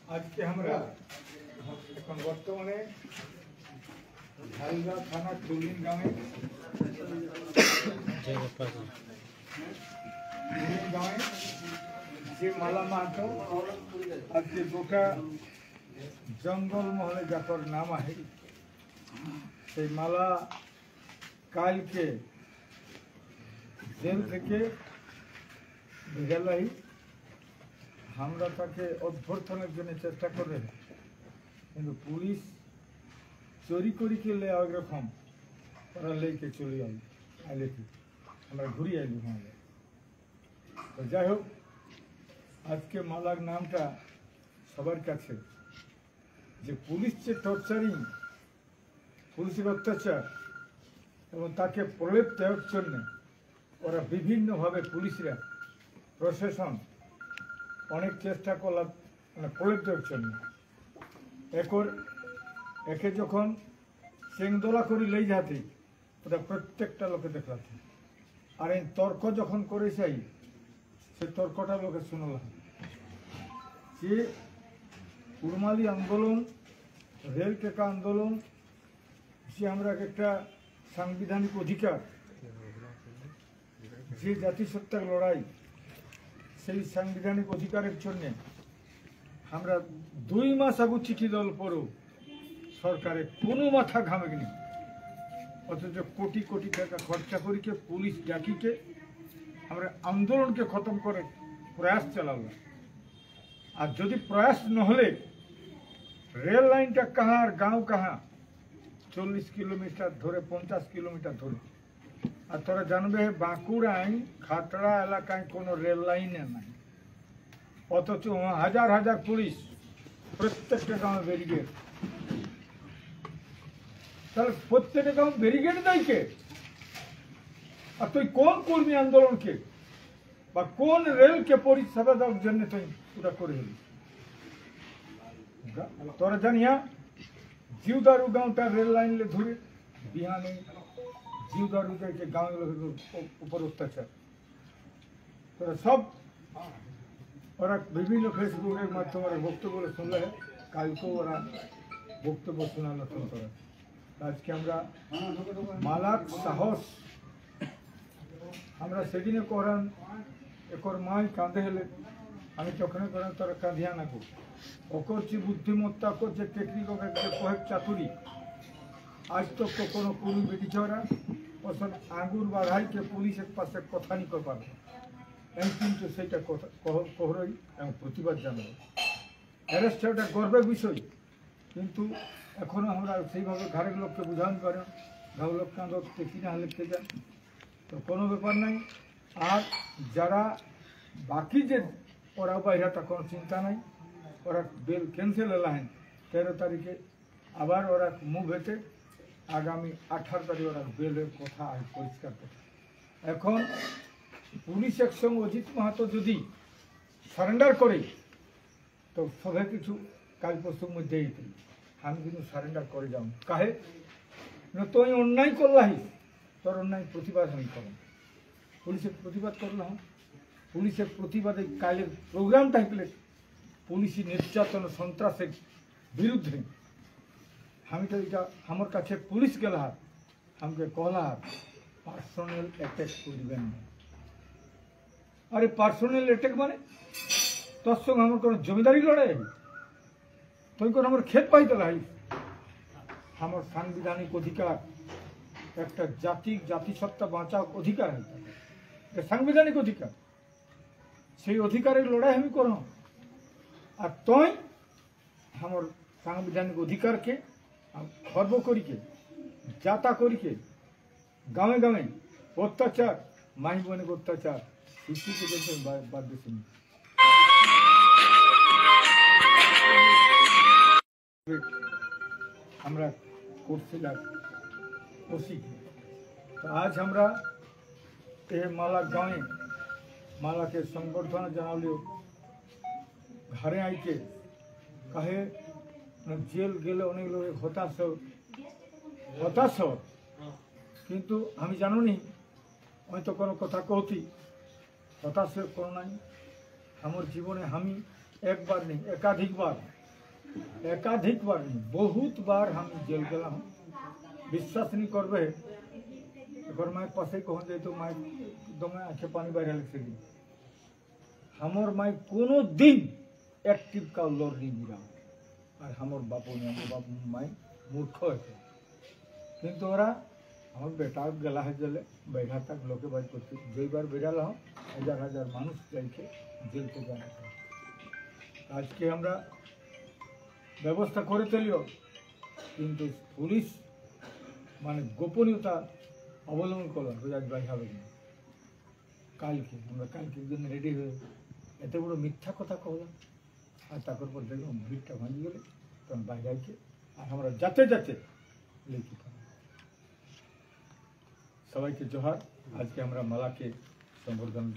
आज के हमरा बर्तमाने झालदा थाना टुलिन गाँवे जे माला मातो आज के गोटा जंगल महले जाकर नाम है से माला काल के जेल থেকে বিকেলাই আমরা তাকে অভ্যর্থনের জন্য চেষ্টা করে কিন্তু পুলিশ চুরি করে কেলে একরকম ওরা লেকে চলে আইলে কি আমরা ঘুরে আইলি ওখানে তো যাই হোক আজকে মালার নামটা সবার কাছে যে পুলিশ যে টর্চারিং পুলিশের অত্যাচার এবং তাকে প্রলেপ দেওয়ার জন্য ওরা বিভিন্নভাবে পুলিশরা প্রশাসন অনেক চেষ্টা করলাম মানে প্রলেপ দেওয়ার জন্য একে যখন চেংদোলা করে লই যাতে ওটা প্রত্যেকটা লোকে দেখলাতে আর এই তর্ক যখন করে চাই সে তর্কটা লোকে শুনলাম যে কুরমালি আন্দোলন রেল টেকা আন্দোলন যে আমরা একটা সাংবিধানিক অধিকার যে জাতিসত্তার লড়াই সেই সাংবিধানিক অধিকারের জন্য আমরা 2 মাস আগু চিঠি দল পড়ো সরকারে কোনো মাথা ঘামেনি অথচ কোটি কোটি টাকা খরচা করিকে পুলিশ ডাকিকে আমরা আন্দোলনকে খতম করে প্রয়াস চালালাম আর যদি প্রয়াস নহলে রেল লাইনটা কাহা আর গাঁও কাহা 40 কিলোমিটার ধরে 50 কিলোমিটার ধরে আর তোরা জানবে বাঁকুড়ায় খাতড়া এলাকায় কোনো রেল লাইনে নাই অথচ হাজার হাজার পুলিশ প্রত্যেকটা গাঁও ব্যারিকেড তাহলে প্রত্যেকটা গাঁও ব্যারিকেড দেয় কে আর তুই কোন কর্মী আন্দোলনকে বা কোন রেলকে পরিষেবা দেওয়ার জন্য তুই ওটা করে হলি তোরা জানিয়া জিউদারু গাঁওটা রেল লাইনে ধরে বিহানে জিউদারু के गाँव ऊपर अत्याचार तो सब और विभिन्न फेसबुक के माध्यम बक्तव्य सुनले कल को बक्तव्य शुना आज के मालार साहस से दिन कहरान एक माई कांदे हेले तखने करें तारा कांदिया ना को ओकर जे बुद्धिमत्ता को जे टेक्निक कहे चातुरी आज तक तो कोनो पुलिस बेटी छड़ा ওসব আঙ্গুর বাড়াই কে পুলিশের পাশে কথা নি কর পাবে আমি কিন্তু সেটা কহরই এবং প্রতিবাদ জানাবো অ্যারেস্ট হওয়াটা গর্বের বিষয় কিন্তু এখনো আমরা সেইভাবে ঘরের লোককে বুঝান করেন গাঁও লোক কাঁদক দেখি না লিখতে যান তো কোনো ব্যাপার নাই আর যারা বাকি যে ওরা বাইরাটা কোনো চিন্তা নাই ওরা বেল ক্যান্সেল এলাহেন 13 তারিখে আবার ওরা মুভ হেঁটে आगामी 18 तारीख बेलर कथा परिष्कार कथा এখন পুলিশ একসঙ্গ অজিত মাহাতো যদি সারেন্ডার করে তো সবাই কিছু কাল পরশুর মধ্যেই আমি কিন্তু সারেন্ডার করে যাও কাহে না তুই অন্যায় করলাহি তোর অন্যায় প্রতিবাদ আমি করলাম পুলিশের প্রতিবাদ করলাম পুলিশের প্রতিবাদে কালের প্রোগ্রাম থাকলে পুলিশি নির্যাতন সন্ত্রাসের বিরুদ্ধে हम तो এটা আমার কাছে পুলিশ গেলা हमके कहला पार्सोनल अटैक करबेन अरे पार्सोनल अटैक माने তোর সঙ্গে আমার কোন জমিদারি লড়াই তুই কোন আমার ক্ষেত পাইতে লাই আমার সাংবিধানিক অধিকার একটা জাতিসত্তা বাঁচাও অধিকার এটা সাংবিধানিক অধিকার সেই অধিকারের লড়াই আমি করব আর তুই আমার সাংবিধানিক অধিকারকে খর্ব করিকে যাতা করিকে গাঁৱে গাঁৱে অত্যাচার মাই বোনের অত্যাচার শিশুকে দেখে বাধ্য শুনি আমরা করছিলাম তো আজ আমরা মালা গাঁৱে মালাকে সংবর্ধনা জানালেও ঘরে আইকে কাহে जेल गेले अनेक लोग हताश किंतु हमें जानो नहीं मैं तो कोनो कथा कहती हताश करो ना हमारे जीवने हमें एक बार नहीं एकाधिक बार एकाधिक बार नहीं, बहुत बार हम जेल गया हूँ। विश्वास नहीं करबे, अगर माई पासे कहूँ जाए तो माई दमे आँखे पानी बहरे लग सी। हमर माई कोनो दिन एक्टिव का लोर नहीं गिरा, और हमर बापू ने बापू माई मूर्ख है। किंतु ओरा আমার বেটা গেলা হয়ে গেলে বেড়া তাক লোকে বাড়ি করতে যেইবার বেড়ালাম হাজার হাজার মানুষ যাইছে জেলতে জানা। আজকে আমরা ব্যবস্থা করে চলিও, কিন্তু পুলিশ মানে গোপনীয়তা অবলম্বন করলাম রোজাজ ভাই হবে না। কালকে আমরা কালকের জন্য রেডি হয়ে এত বড় মিথ্যা কথা কহলাম, আর তারপর পর দেখলাম ভিড়টা ভাঙি গেলে তখন বাইরে আইছে। আর আমরা যাতে যাতে লিখিত সবাইকে জোহার। আজকে আমরা মালাকে সম্বর্ধনা